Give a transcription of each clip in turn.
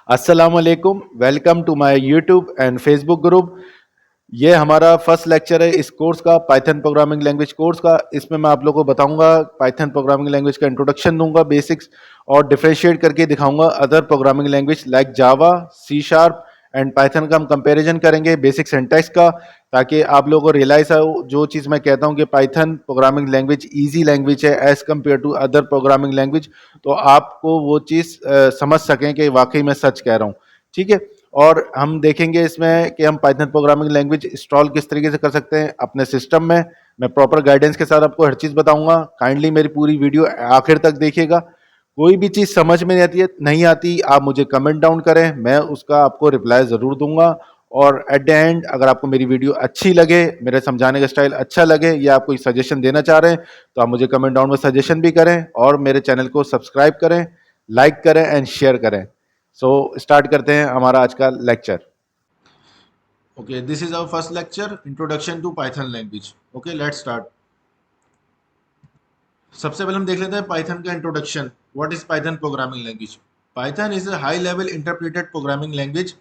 अस्सलामुअलैकुम, welcome to my YouTube and Facebook group. ये हमारा फर्स्ट लेक्चर है इस कोर्स का, पाइथन प्रोग्रामिंग लैंग्वेज कोर्स का। इसमें मैं आप लोगों को बताऊंगा, पाइथन प्रोग्रामिंग लैंग्वेज का इंट्रोडक्शन दूंगा, बेसिक्स, और डिफरेंशिएट करके दिखाऊंगा other programming language like Java, C sharp and Python का हम कंपैरिजन करेंगे बेसिक सिंटैक्स का, ताकि आप लोगों को रियलाइज हो जो चीज़ मैं कहता हूं कि python programming language easy language है as compare to other programming language, तो आपको वो चीज़ समझ सकें कि वाकई मैं सच कह रहा हूँ। ठीक है। और हम देखेंगे इसमें कि हम पाइथन प्रोग्रामिंग लैंग्वेज इंस्टॉल किस तरीके से कर सकते हैं अपने सिस्टम में। मैं प्रॉपर गाइडेंस के साथ आपको हर चीज़ बताऊंगा। काइंडली मेरी पूरी वीडियो आखिर तक देखिएगा। कोई भी चीज़ समझ में नहीं आती आप मुझे कमेंट डाउन करें, मैं उसका आपको रिप्लाई ज़रूर दूंगा। और एट द एंड अगर आपको मेरी वीडियो अच्छी लगे, मेरे समझाने का स्टाइल अच्छा लगे, या आप कोई सजेशन देना चाह रहे हैं तो आप मुझे कमेंट डाउन में सजेशन भी करें, और मेरे चैनल को सब्सक्राइब करें, लाइक करें एंड शेयर करें। सो स्टार्ट करते हैं हमारा आज का lecture. Okay, this is our first lecture, Introduction to Python language. Okay, let's start. सबसे पहले हम देख लेते हैं पाइथन का introduction. What is Python programming language? Python is a high level interpreted programming language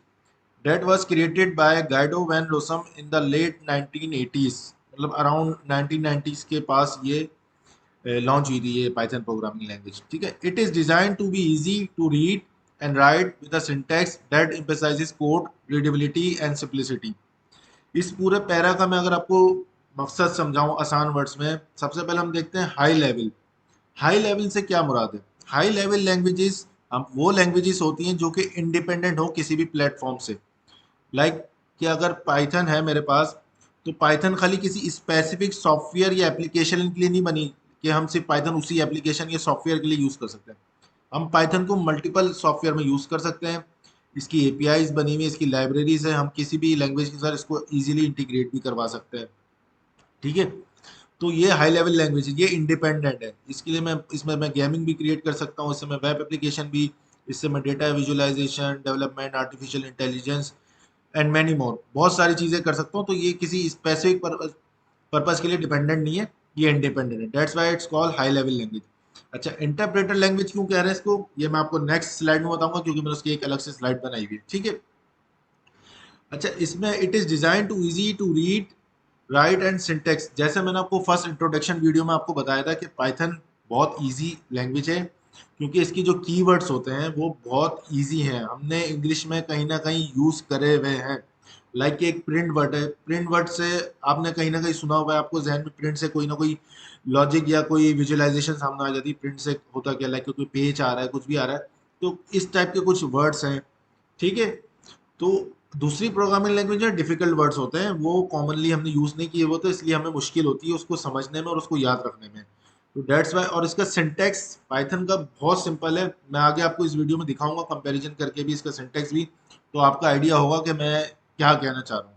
that was created by Guido van Rossum in the late 1980s, मतलब around 1990s के पास ये लॉन्च हुई थी ये पाइथन प्रोग्रामिंग लैंग्वेज। ठीक है, it is design to be easy to read and write with a syntax that emphasises code readability and simplicity. इस पूरे पैरा का मैं अगर आपको मकसद समझाऊं आसान वर्ड्स में, सबसे पहले हम देखते हैं हाई लेवल। हाई लेवल से क्या मुराद है? हाई लेवल लैंग्वेजेस हम वो लैंग्वेजेस होती हैं जो कि इंडिपेंडेंट हो किसी भी प्लेटफॉर्म से। लाइक कि अगर पाइथन है मेरे पास, तो पाइथन खाली किसी स्पेसिफिक सॉफ्टवेयर या एप्लीकेशन के लिए नहीं बनी कि हम सिर्फ पाइथन उसी एप्लीकेशन या सॉफ्टवेयर के लिए यूज़ कर सकते हैं। हम पाइथन को मल्टीपल सॉफ्टवेयर में यूज़ कर सकते हैं। इसकी एपीआईज बनी हुई है, इसकी लाइब्रेरीज है, हम किसी भी लैंग्वेज के साथ इसको इजीली इंटीग्रेट भी करवा सकते हैं। ठीक है, तो ये हाई लेवल लैंग्वेज है, ये इंडिपेंडेंट है। इसके लिए मैं इसमें मैं गेमिंग भी क्रिएट कर सकता हूँ, इससे मैं वेब एप्लीकेशन भी, इससे मैं data visualisation, development, artificial intelligence and many more, बहुत सारी चीज़ें कर सकता हूँ। तो ये किसी स्पेसिफिक पर्पज के लिए डिपेंडेंट नहीं है, ये इंडिपेंडेंट है। That's why it's called high level language. अच्छा, इंटरप्रेटर लैंग्वेज क्यों कह रहे हैं इसको, ये मैं आपको नेक्स्ट स्लाइड में बताऊंगा, क्योंकि मैंने उसकी एक अलग से स्लाइड बनाई हुई है। ठीक है। अच्छा, इसमें it is design to easy to read, write and syntax. जैसे मैंने आपको फर्स्ट इंट्रोडक्शन वीडियो में आपको बताया था कि पाइथन बहुत इजी लैंग्वेज है, क्योंकि इसकी जो कीवर्ड्स होते हैं वो बहुत इजी हैं, हमने इंग्लिश में कहीं ना कहीं यूज करे हुए हैं। लाइक एक प्रिंट वर्ड है, प्रिंट वर्ड से आपने कहीं ना कहीं सुना होगा, आपको जहन में प्रिंट से कोई ना कोई लॉजिक या कोई विजुअलाइजेशन सामने आ जाती है। प्रिंट से होता क्या, लाइक कोई पेज आ रहा है, कुछ भी आ रहा है, तो इस टाइप के कुछ वर्ड्स हैं। ठीक है, तो दूसरी प्रोग्रामिंग लैंग्वेज में डिफिकल्ट वर्ड्स होते हैं, वो कॉमनली हमने यूज नहीं किए वो, तो इसलिए हमें मुश्किल होती है उसको समझने में और उसको याद रखने में। तो डेट्स वाई। और इसका सिंटेक्स पाइथन का बहुत सिंपल है, मैं आगे आपको इस वीडियो में दिखाऊंगा कंपैरिजन करके भी इसका सिंटेक्स भी, तो आपका आइडिया होगा कि मैं क्या कहना चाह रहा हूँ।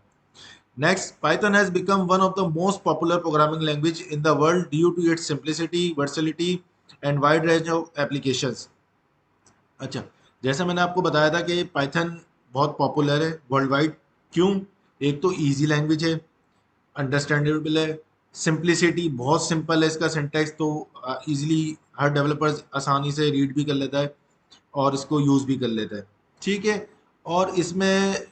Next, python has become one of the most popular programming language in the world due to its simplicity, versatility and wide range of applications. अच्छा, जैसे मैंने आपको बताया था कि पाइथन बहुत पॉपुलर है वर्ल्ड वाइड। क्यों? एक तो इजी लैंग्वेज है, अंडरस्टैंडेबल है, सिंप्लिसिटी, बहुत सिंपल है इसका सिंटैक्स, तो इजीली हर डेवलपर आसानी से रीड भी कर लेता है और इसको यूज़ भी कर लेता है। ठीक है, और इसमें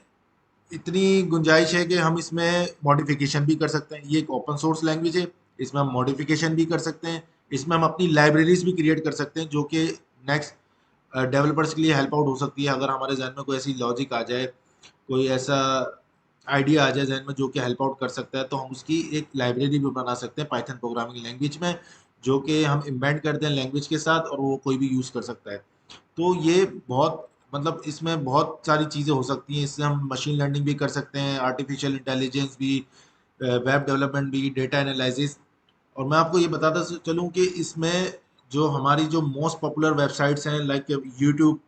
इतनी गुंजाइश है कि हम इसमें मॉडिफिकेशन भी कर सकते हैं। ये एक ओपन सोर्स लैंग्वेज है, इसमें हम मॉडिफिकेशन भी कर सकते हैं, इसमें हम अपनी लाइब्रेरीज भी क्रिएट कर सकते हैं, जो कि नेक्स्ट डेवलपर्स के लिए हेल्प आउट हो सकती है। अगर हमारे जहन में कोई ऐसी लॉजिक आ जाए, कोई ऐसा आइडिया आ जाए जहन में जो कि हेल्प आउट कर सकता है, तो हम उसकी एक लाइब्रेरी भी बना सकते हैं पाइथन प्रोग्रामिंग लैंग्वेज में, जो कि हम इम्बेंड करते हैं लैंग्वेज के साथ और वो कोई भी यूज़ कर सकता है। तो ये बहुत, मतलब इसमें बहुत सारी चीज़ें हो सकती हैं। इससे हम मशीन लर्निंग भी कर सकते हैं, आर्टिफिशियल इंटेलिजेंस भी, वेब डेवलपमेंट भी, डेटा एनालिसिस। और मैं आपको ये बताता चलूँ कि इसमें जो हमारी जो मोस्ट पॉपुलर वेबसाइट्स हैं, like YouTube,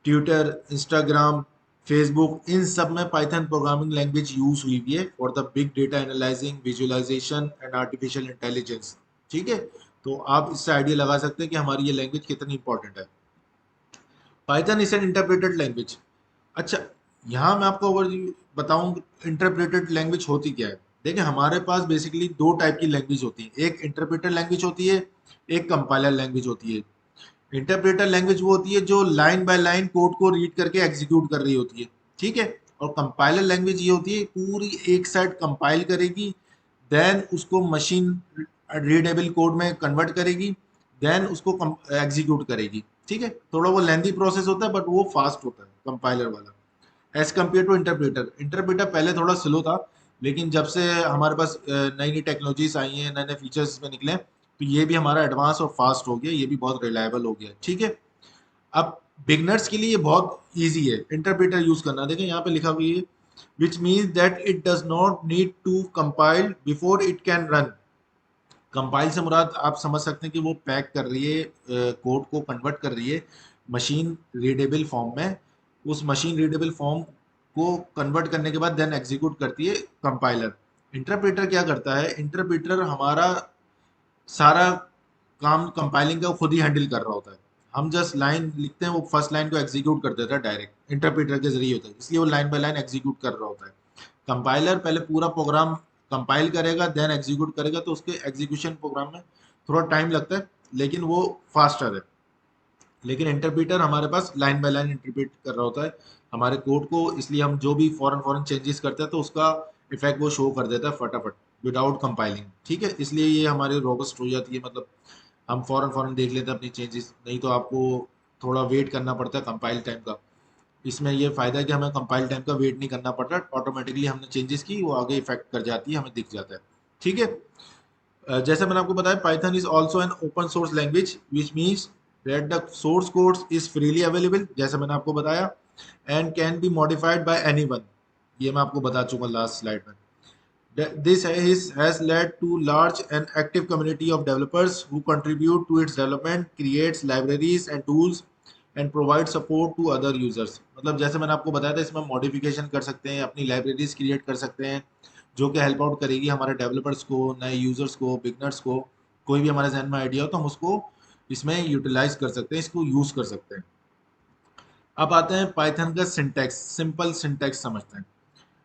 Twitter, Instagram, Facebook, इन सब में पाइथन प्रोग्रामिंग लैंग्वेज यूज हुई हुई है for the big data analysing, visualisation and artificial intelligence. ठीक है, तो आप इससे आइडिया लगा सकते हैं कि हमारी ये लैंग्वेज कितनी इंपॉर्टेंट है। Python is an interpreted language. अच्छा, यहाँ मैं आपको अगर बताऊं इंटरप्रेटेड लैंग्वेज होती क्या है। देखिए, हमारे पास बेसिकली दो टाइप की लैंग्वेज होती है, एक इंटरप्रेटेड लैंग्वेज होती है, एक कंपाइलर लैंग्वेज होती है। इंटरप्रेटर लैंग्वेज वो होती है जो लाइन बाय लाइन कोड को रीड करके एग्जीक्यूट कर रही होती है, ठीक है। और कंपाइलर लैंग्वेज ये होती है पूरी एक साइड कंपाइल करेगी, देन उसको मशीन रीडेबल कोड में कन्वर्ट करेगी, देन उसको एग्जीक्यूट करेगी, ठीक है। थोड़ा वो लेंदी प्रोसेस होता है बट वो फास्ट होता है कंपाइलर वाला as compare to interpreter. Interpreter पहले थोड़ा स्लो था, लेकिन जब से हमारे पास नई नई टेक्नोलॉजीज आई हैं, नए नए फीचर्स इसमें निकले हैं, तो ये भी हमारा एडवांस और फास्ट हो गया, ये भी बहुत रिलायबल हो गया, ठीक है। अब बिगनर्स के लिए ये बहुत ईजी है इंटरप्रेटर यूज करना। देखें यहाँ पे लिखा हुआ है which means that it does not need to compile before it can run. Compile से मुराद आप समझ सकते हैं कि वो पैक कर रही है, कोड को कन्वर्ट कर रही है मशीन रीडेबल फॉर्म में। उस मशीन रीडेबल फॉर्म को कन्वर्ट करने के बाद देन एग्जीक्यूट करती है कंपाइलर। इंटरप्रेटर क्या करता है, इंटरप्रेटर हमारा सारा काम कंपाइलिंग का खुद ही हैंडल कर रहा होता है। हम जस्ट लाइन लिखते हैं, वो फर्स्ट लाइन को एग्जीक्यूट कर देता है डायरेक्ट, इंटरप्रेटर के जरिए होता है, इसलिए वो लाइन बाय लाइन एग्जीक्यूट कर रहा होता है। कंपाइलर पहले पूरा प्रोग्राम कंपाइल करेगा, देन एग्जीक्यूट करेगा, तो उसके एग्जीक्यूशन प्रोग्राम में थोड़ा टाइम लगता है, लेकिन वो फास्टर है। लेकिन इंटरप्रेटर हमारे पास लाइन बाय लाइन इंटरप्रेट कर रहा होता है हमारे कोड को, इसलिए हम जो भी फॉरन फॉरन चेंजेस करते हैं तो उसका इफेक्ट वो शो कर देता है फटाफट विदाउट कंपाइलिंग, ठीक है। इसलिए ये हमारे रोबस्ट हो जाती है, मतलब हम फॉरन फॉरन देख लेते हैं अपनी चेंजेस, नहीं तो आपको थोड़ा वेट करना पड़ता है कंपाइल टाइम का। इसमें ये फायदा है कि हमें कंपाइल टाइम का वेट नहीं करना पड़ता, ऑटोमेटिकली हमने चेंजेस की वो आगे इफेक्ट कर जाती है, हमें दिख जाता है, ठीक है। जैसे मैंने आपको बताया Python is also an open source language which means that the source code is freely available, जैसे मैंने आपको बताया, and can be modified by anyone. ये मैं आपको बता चुका लास्ट स्लाइड में। This has led to large and active community of developers who contribute to its development, creates libraries and tools, and provide support to other users। मतलब जैसे मैंने आपको बताया था, इसमें मॉडिफिकेशन कर सकते हैं, अपनी लाइब्रेरीज क्रिएट कर सकते हैं, जो कि हेल्प आउट करेगी हमारे डेवलपर्स को, नए यूजर्स को, बिगनर्स को। कोई भी हमारे जहन में आइडिया हो तो हम उसको इसमें यूटिलाइज कर सकते हैं, इसको यूज कर सकते हैं। अब आते हैं पाइथन का सिंटैक्स, सिंपल सिंटैक्स समझते हैं।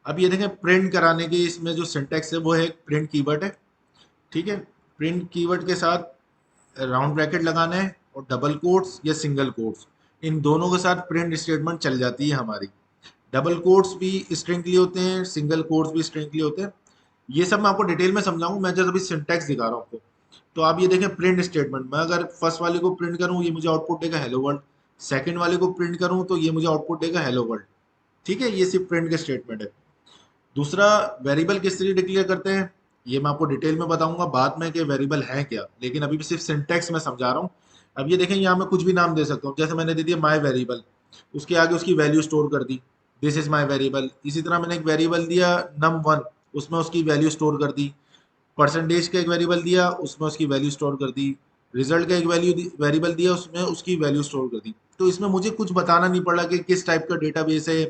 अब ये देखें प्रिंट कराने के इसमें जो सिंटैक्स है वो है प्रिंट कीवर्ड है, ठीक है। प्रिंट कीवर्ड के साथ राउंड ब्रैकेट लगाना है और डबल कोट्स या सिंगल कोट्स, इन दोनों के साथ प्रिंट स्टेटमेंट चल जाती है हमारी। डबल कोट्स भी स्ट्रिंग के लिए होते हैं, सिंगल कोट्स भी स्ट्रिंग के लिए होते हैं। ये सब मैं आपको डिटेल में समझाऊंगा, मैं जब अभी सिंटैक्स दिखा रहा हूँ आपको। तो आप ये देखें प्रिंट स्टेटमेंट, मैं अगर फर्स्ट वाले को प्रिंट करूँ ये मुझे आउटपुट देगा हेलो वर्ल्ड, सेकंड वाले को प्रिंट करूँ तो ये मुझे आउटपुट देगा हेलो वर्ल्ड, ठीक है। ये सिर्फ प्रिंट के स्टेटमेंट है। दूसरा, वेरिएबल किस तरीके डिक्लेयर करते हैं ये मैं आपको डिटेल में बताऊंगा बाद में कि वेरिएबल है क्या, लेकिन अभी भी सिर्फ सिंटैक्स में समझा रहा हूँ। अब ये देखें यहाँ मैं कुछ भी नाम दे सकता हूँ, जैसे मैंने दे दिया माई वेरिएबल, उसके आगे उसकी वैल्यू स्टोर कर दी, दिस इज माई वेरिएबल। इसी तरह मैंने एक वेरिएबल दिया num1, उसमें उसकी वैल्यू स्टोर कर दी। परसेंटेज का एक वेरिएबल दिया, उसमें उसकी वैल्यू स्टोर कर दी। रिजल्ट का एक वेरिएबल दिया, उसमें उसकी वैल्यू स्टोर कर दी। तो इसमें मुझे कुछ बताना नहीं पड़ा कि किस टाइप का डेटाबेस है,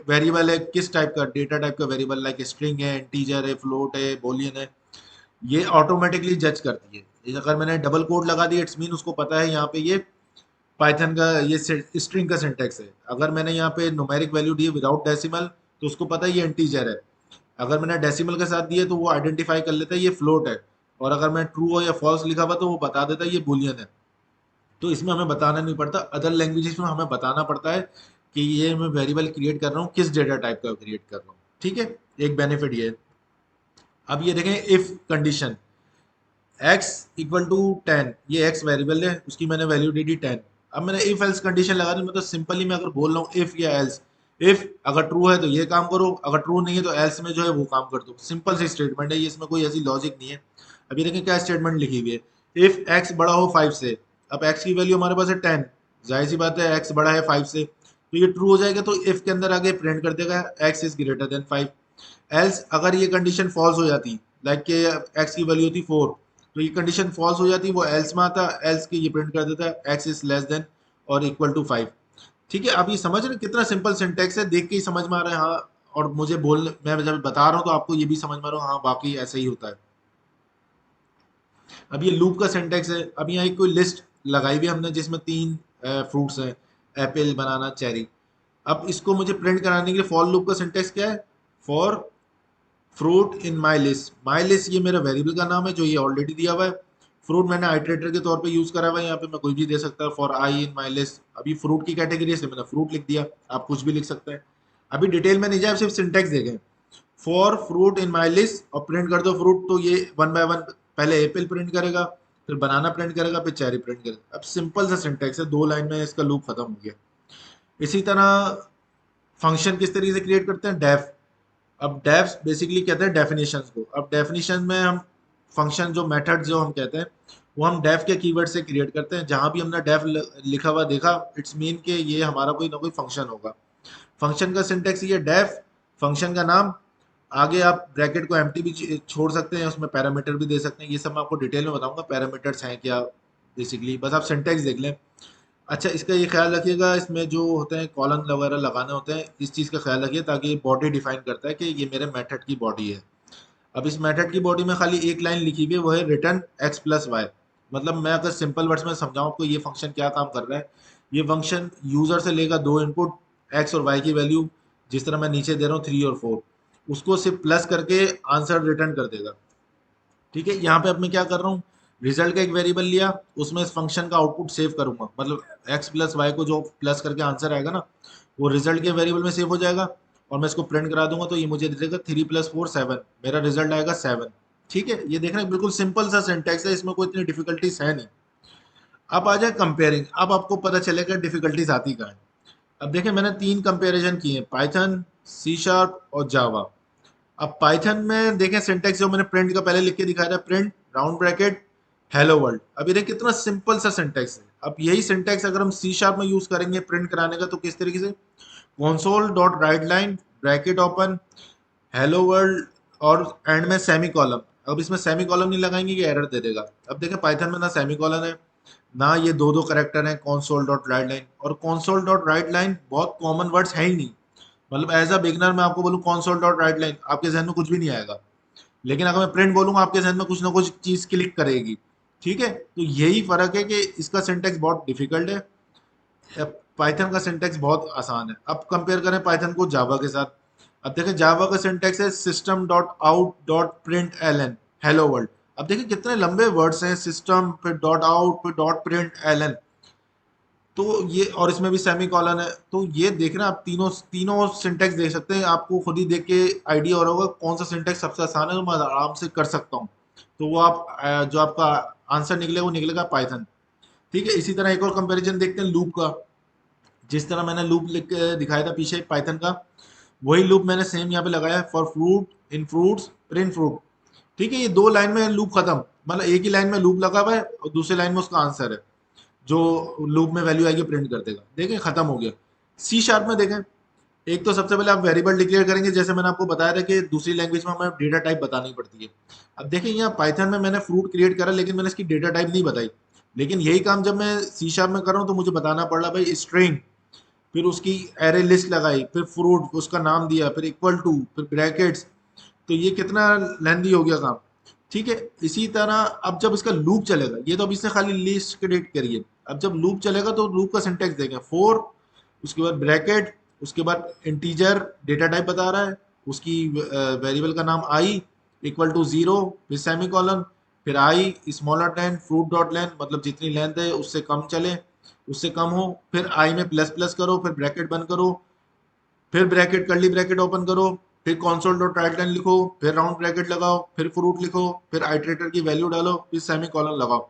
वेरिएबल है किस टाइप का, डेटा टाइप का वेरिएबल, लाइक स्ट्रिंग है, इंटीजर है, फ्लोट है, बोलियन है, ये ऑटोमेटिकली जज करती है। अगर मैंने डबल कोड लगा दिया इट्स मीन उसको पता है यहाँ पे ये पाइथन का ये स्ट्रिंग का सिंटैक्स है। अगर मैंने यहाँ पे न्यूमेरिक वैल्यू दी विदाउट डेसिमल तो उसको पता है ये इंटीजर है। अगर मैंने डेसिमल के साथ दिए तो वो आइडेंटिफाई कर लेता है ये फ्लोट है। और अगर मैं ट्रू हो या फॉल्स लिखा हुआ तो वो बता देता है ये बुलियन है। तो इसमें हमें बताना नहीं पड़ता। अदर लैंग्वेजेस में हमें बताना पड़ता है कि ये मैं वेरिएबल क्रिएट कर रहा हूँ, किस डेटा टाइप का क्रिएट कर रहा हूँ, ठीक है। एक बेनिफिट ये है। अब ये देखें if condition x equal to 10, ये x वेरिएबल है, उसकी मैंने वैल्यू दे दी 10। अब मैंने इफ एल्स कंडीशन लगा दी, मतलब सिंपली मैं अगर बोल रहा हूँ इफ या एल्स, इफ अगर ट्रू है तो ये काम करो, अगर ट्रू नहीं है तो एल्स में जो है वो काम कर दो। सिंपल सी स्टेटमेंट है ये, इसमें कोई ऐसी लॉजिक नहीं है। अब ये देखें क्या स्टेटमेंट लिखी हुई है, इफ x बड़ा हो 5 से। अब x की वैल्यू हमारे पास है 10, जाहिर सी बात है x बड़ा है 5 से, तो ये ट्रू हो जाएगा, तो इफ के अंदर आगे प्रिंट कर देगा x is greater than 5। Else अगर ये कंडीशन फॉल्स हो जाती, लाइक के x की वैल्यू होती 4, तो ये कंडीशन फॉल्स हो जाती, वो एल्स में आता, एल्स के ये प्रिंट कर देता है x इज लेस देन और इक्वल टू 5, ठीक है। अब ये समझ रहे हैं कितना सिंपल सिंटेक्स है, देख के ही समझ में आ रहा है हाँ। और मुझे बोल मैं जब बता रहा हूँ तो आपको ये भी समझ में आ रहा हूँ हाँ बाकी ऐसे ही होता है। अब ये लूप का सिंटेक्स है। अब यहाँ एक कोई लिस्ट लगाई हुई है हमने जिसमें 3 फ्रूट्स हैं, एप्पल, बनाना, चेरी। अब इसको मुझे प्रिंट कराने के लिए फॉर लूप का सिंटेक्स क्या है, for fruit in my list. My list ये मेरा वेरिएबल का नाम है जो ये ऑलरेडी दिया हुआ है। फ्रूट मैंने आइटरेटर के तौर पे यूज करा हुआ है, यहाँ पे मैं कुछ भी दे सकता हूँ, for I in my list. अभी फ्रूट की कैटेगरी है, मैंने फ्रूट लिख दिया, आप कुछ भी लिख सकते हैं। अभी डिटेल में नहीं जाए, सिर्फ सिंटेक्स देखें, for fruit in my list और प्रिंट कर दो फ्रूट, तो ये वन बाय वन पहले एप्पल प्रिंट करेगा, फिर बनाना प्रिंट करेगा, फिर चेरी प्रिंट करेगा। अब सिंपल सा सिंटेक्स है, 2 लाइन में इसका लूप खत्म हो गया। इसी तरह फंक्शन किस तरीके से क्रिएट करते हैं, डेफ। अब डेफ बेसिकली कहते हैं डेफिनेशंस को। अब डेफिनेशन में हम फंक्शन जो मेथड जो हम कहते हैं वो हम डेफ के कीवर्ड से क्रिएट करते हैं। जहां भी हमने डेफ लिखा हुआ देखा, इट्स मीन के ये हमारा कोई ना कोई फंक्शन होगा। फंक्शन का सिंटेक्स ये डेफ, फंक्शन का नाम, आगे आप ब्रैकेट को एम्प्टी भी छोड़ सकते हैं, उसमें पैरामीटर भी दे सकते हैं। ये सब मैं आपको डिटेल में बताऊंगा पैरामीटर्स हैं क्या, बेसिकली बस आप सिंटेक्स देख लें। अच्छा, इसका ये ख्याल रखिएगा, इसमें जो होते हैं कॉलन वगैरह लगाने होते हैं, इस चीज़ का ख्याल रखिए, ताकि ये बॉडी डिफाइन करता है कि ये मेरे मेथड की बॉडी है। अब इस मेथड की बॉडी में खाली एक लाइन लिखी हुई है, वो है रिटर्न एक्स प्लस वाई। मतलब मैं अगर सिंपल वर्ड्स में समझाऊं आपको, ये फंक्शन क्या काम कर रहा है। ये फंक्शन यूजर से लेगा 2 इनपुट, एक्स और वाई की वैल्यू, जिस तरह मैं नीचे दे रहा हूँ 3 और 4, उसको सिर्फ प्लस करके आंसर रिटर्न कर देगा। ठीक है, यहाँ पे अब मैं क्या कर रहा हूँ, रिजल्ट का एक वेरिएबल लिया, उसमें इस फंक्शन का आउटपुट सेव करूंगा। मतलब एक्स प्लस वाई को जो प्लस करके आंसर आएगा ना, वो रिजल्ट के वेरिएबल में सेव हो जाएगा, और मैं इसको प्रिंट करा दूंगा, तो ये मुझे दे देगा 3 + 4 7, मेरा रिजल्ट आएगा 7। ठीक है, ये देखना बिल्कुल सिंपल सा सिंटैक्स है, इसमें कोई इतनी डिफिकल्टीज है नहीं। अब आ जाए कंपेयरिंग, अब आपको पता चलेगा डिफिकल्टीज आती कहाँ है। अब देखिए, मैंने 3 कंपेरिजन किए हैं, पाइथन, सी शार्प और जावा। अब पाइथन में देखें सिंटेक्स जो मैंने प्रिंट का पहले लिख के दिखाया था, print round bracket hello world. अब ये देखिए कितना सिंपल सा सिंटेक्स है। अब यही सिंटेक्स अगर हम सी शार्प में यूज करेंगे प्रिंट कराने का, तो किस तरीके से, console dot right line bracket open hello world और एंड में सेमी कॉलम। अब इसमें सेमी कॉलम नहीं लगाएंगे कि एरर दे देगा। अब देखिए पाइथन में ना सेमी कॉलम है, ना ये दो दो करेक्टर हैं, console डॉट राइट लाइन और console डॉट राइट लाइन बहुत कॉमन वर्ड्स है ही नहीं। मतलब एज अ बिगनर मैं आपको बोलूँ console डॉट राइट लाइन, आपके जहन में कुछ भी नहीं आएगा। लेकिन अगर मैं प्रिंट बोलूंगा, आपके जहन में कुछ ना कुछ चीज क्लिक करेगी। ठीक है, तो यही फर्क है कि इसका सिंटेक्स बहुत डिफिकल्ट है, पाइथन का सिंटेक्स बहुत आसान है। अब कंपेयर करें पाइथन को जावा के साथ। अब देखें जावा का सिंटेक्स है system dot out dot print L N hello world. अब देखिए कितने लंबे वर्ड्स हैं, सिस्टम फिर डॉट आउट फिर डॉट प्रिंट एल एन, तो ये, और इसमें भी सेमी कॉलन है। तो ये देखना, आप तीनों तीनों सिंटेक्स देख सकते हैं, आपको खुद ही देख के आइडिया हो रहा होगा कौन सा सिंटेक्स सबसे आसान है, तो मैं आराम से कर सकता हूँ। तो वो आप जो आपका आंसर निकलेगा वो निकलेगा पाइथन। ठीक है, इसी तरह एक और कंपैरिजन देखते हैं लूप का। जिस तरह मैंने लूप लिख के दिखाया था पीछे पाइथन का, वही लूप मैंने सेम यहाँ पे लगाया है, for fruit in fruits print fruit. ठीक है, ये 2 लाइन में लूप खत्म। मतलब एक ही लाइन में लूप लगा हुआ है और दूसरी लाइन में उसका आंसर है, जो लूप में वैल्यू आएगी प्रिंट कर देगा। देखें खत्म हो गया। सी शार्प में देखें, एक तो सबसे पहले आप वेरिएबल डिक्लेयर करेंगे, जैसे मैंने आपको बताया था कि दूसरी लैंग्वेज में हमें डेटा टाइप बतानी पड़ती है। अब देखें यहाँ पाइथन में मैंने फ्रूट क्रिएट करा, लेकिन मैंने इसकी डेटा टाइप नहीं बताई। लेकिन यही काम जब मैं सी शार्प में कर रहा हूँ, तो मुझे बताना पड़ रहा भाई स्ट्रिंग, फिर उसकी एरे लिस्ट लगाई, फिर फ्रूट उसका नाम दिया, फिर इक्वल टू, फिर ब्रैकेट्स। तो ये कितना लेंदी हो गया काम। ठीक है, इसी तरह अब जब इसका लूप चलेगा, ये तो अब इससे खाली लिस्ट क्रिएट करिए। अब जब लूप चलेगा तो लूप का सिंटेक्स देखें, फोर, उसके बाद ब्रैकेट, उसके बाद इंटीजर डेटा टाइप बता रहा है, उसकी वेरिएबल का नाम आई इक्वल टू 0, फिर सेमी कॉलन, फिर i smaller than fruit dot length, मतलब जितनी लेंथ है उससे कम चले, उससे कम हो, फिर आई में प्लस प्लस करो, फिर ब्रैकेट बंद करो, फिर ब्रैकेट कर्ली ब्रैकेट ओपन करो, फिर console डॉट राइट लाइन लिखो, फिर राउंड ब्रैकेट लगाओ, फिर फ्रूट लिखो, फिर आइटरेटर की वैल्यू डालो, फिर सेमी कॉलन लगाओ,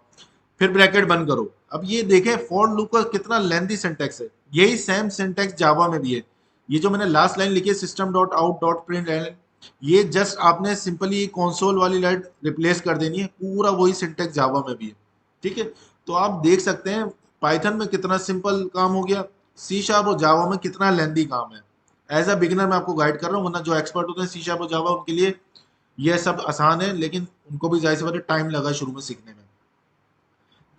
फिर ब्रैकेट बंद करो। अब ये देखें फॉर लूप का कितना लेंथी सिंटेक्स है। यही सेम सिंटेक्स जावा में भी है। ये जो मैंने लास्ट लाइन लिखी है system dot out dot print, ये जस्ट आपने सिंपली कंसोल वाली लाइन रिप्लेस कर देनी है, पूरा वही सिंटेक्स जावा में भी है। ठीक है, तो आप देख सकते हैं पाइथन में कितना सिंपल काम हो गया, सी शार्प और जावा में कितना लेंदी काम है। एज अ बिगिनर मैं आपको गाइड कर रहा हूँ, वरना जो एक्सपर्ट होते हैं सी शार्प और जावा, उनके लिए यह सब आसान है, लेकिन उनको भी जाहिर सी बात है टाइम लगा शुरू में सीखने में।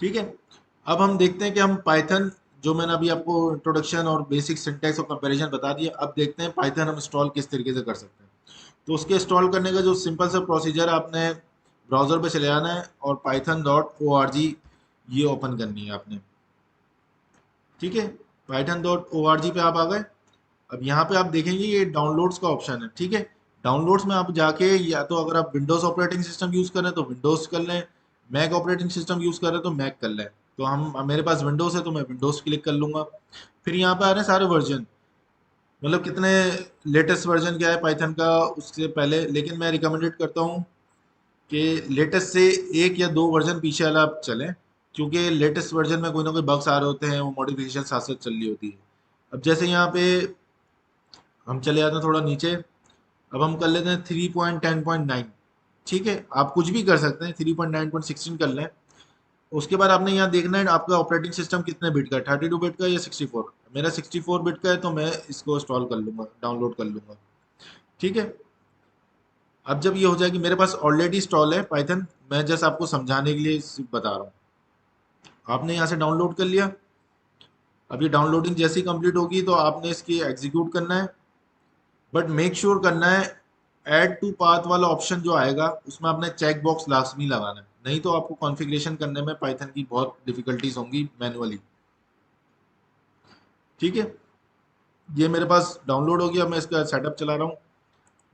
ठीक है, अब हम देखते हैं कि हम पाइथन, जो मैंने अभी आपको इंट्रोडक्शन और बेसिक सिंटैक्स और कंपैरिजन बता दिया, अब देखते हैं पाइथन हम इंस्टॉल किस तरीके से कर सकते हैं। तो उसके इंस्टॉल करने का जो सिंपल सा प्रोसीजर, आपने ब्राउज़र पे चले जाना है और python.org ये ओपन करनी है आपने। ठीक है, python.org पे आप आ गए। अब यहाँ पे आप देखेंगे ये डाउनलोड्स का ऑप्शन है। ठीक है, डाउनलोड्स में आप जाके, या तो अगर आप विंडोज़ ऑपरेटिंग सिस्टम यूज़ करें तो विंडोज़ कर लें, मैक ऑपरेटिंग सिस्टम यूज़ कर रहे हैं तो मैक कर लें। तो हम मेरे पास विंडोज़ है तो मैं विंडोज़ क्लिक कर लूँगा। फिर यहाँ पे आ रहे हैं सारे वर्जन, मतलब कितने लेटेस्ट वर्जन क्या है पाइथन का उससे पहले, लेकिन मैं रिकमेंडेड करता हूँ कि लेटेस्ट से 1 या 2 वर्जन पीछे वाला आप चलें, क्योंकि लेटेस्ट वर्जन में कोई ना कोई बग्स आ रहे होते हैं, वो मॉडिफिकेशन साथ साथ चल रही होती है। अब जैसे यहाँ पे हम चले जाते हैं थोड़ा नीचे, अब हम कर लेते हैं 3.10.9। ठीक है, आप कुछ भी कर सकते हैं, 3.9.16 कर लें। उसके बाद आपने यहाँ देखना है आपका ऑपरेटिंग सिस्टम कितने बिट का है, 32 बिट का या 64। मेरा 64 बिट का है तो मैं इसको इंस्टॉल कर लूँगा, डाउनलोड कर लूँगा। ठीक है, अब जब ये हो जाएगी, मेरे पास ऑलरेडी इंस्टॉल है पाइथन, मैं जस्ट आपको समझाने के लिए सिर्फ बता रहा हूँ। आपने यहाँ से डाउनलोड कर लिया। अब ये डाउनलोडिंग जैसी कंप्लीट होगी तो आपने इसकी एग्जीक्यूट करना है, बट मेक श्योर करना है ऐड टू पाथ वाला ऑप्शन जो आएगा उसमें आपने चेक बॉक्स लाजमी लगाना है, नहीं तो आपको कॉन्फ़िगरेशन करने में पाइथन की बहुत डिफिकल्टीज होंगी मैनुअली। ठीक है, ये मेरे पास डाउनलोड हो गया, मैं इसका सेटअप चला रहा हूँ,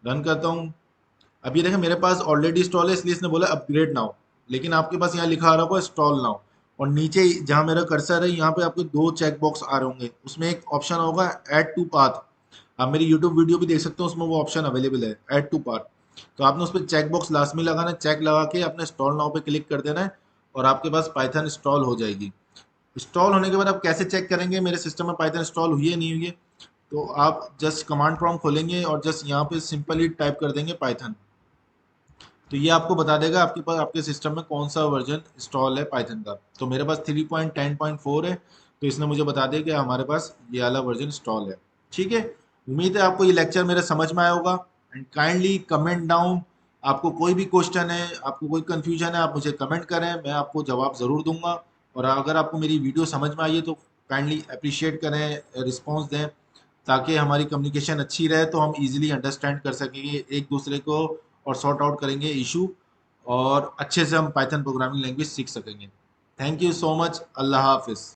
रन करता हूँ। अब ये देखें मेरे पास ऑलरेडी इंस्टॉल है, इसलिए इसने बोला अपग्रेड नाउ, लेकिन आपके पास यहाँ लिखा आ रहा होगा इंस्टॉल नाउ। और नीचे जहाँ मेरा कर्सर है यहाँ पे आपको 2 चेक बॉक्स आ रहे होंगे, उसमें एक ऑप्शन होगा ऐड टू पाथ। आप मेरी यूट्यूब वीडियो भी देख सकते हो, उसमें वो ऑप्शन अवेलेबल है ऐड टू पाथ। तो आपने उस पर चेक बॉक्स लाजमी लगाना है, चेक लगा के आपने इंस्टॉल नाउ पे क्लिक कर देना है और आपके पास पाइथन इंस्टॉल हो जाएगी। इंस्टॉल होने के बाद आप कैसे चेक करेंगे मेरे सिस्टम में पाइथन इंस्टॉल हुई है नहीं हुई है, तो आप जस्ट कमांड प्रॉम्प्ट खोलेंगे और जस्ट यहाँ पे सिंपली टाइप कर देंगे पाइथन, तो ये आपको बता देगा आपके पास आपके सिस्टम में कौन सा वर्जन इंस्टॉल है पाइथन का। तो मेरे पास 3.10.4 है, तो इसने मुझे बता दिया कि हमारे पास ये वाला वर्जन इंस्टॉल है। ठीक है, उम्मीद है आपको ये लेक्चर मेरे समझ में आया होगा। एंड काइंडली कमेंट डाउन, आपको कोई भी क्वेश्चन है, आपको कोई कंफ्यूजन है, आप मुझे कमेंट करें, मैं आपको जवाब ज़रूर दूंगा। और अगर आपको मेरी वीडियो समझ में आई है तो काइंडली अप्रिशिएट करें, रिस्पॉन्स दें, ताकि हमारी कम्युनिकेशन अच्छी रहे, तो हम इजीली अंडरस्टैंड कर सकेंगे एक दूसरे को और सॉर्ट आउट करेंगे इशू, और अच्छे से हम पाइथन प्रोग्रामिंग लैंग्वेज सीख सकेंगे। थैंक यू सो मच, अल्लाह हाफिज़।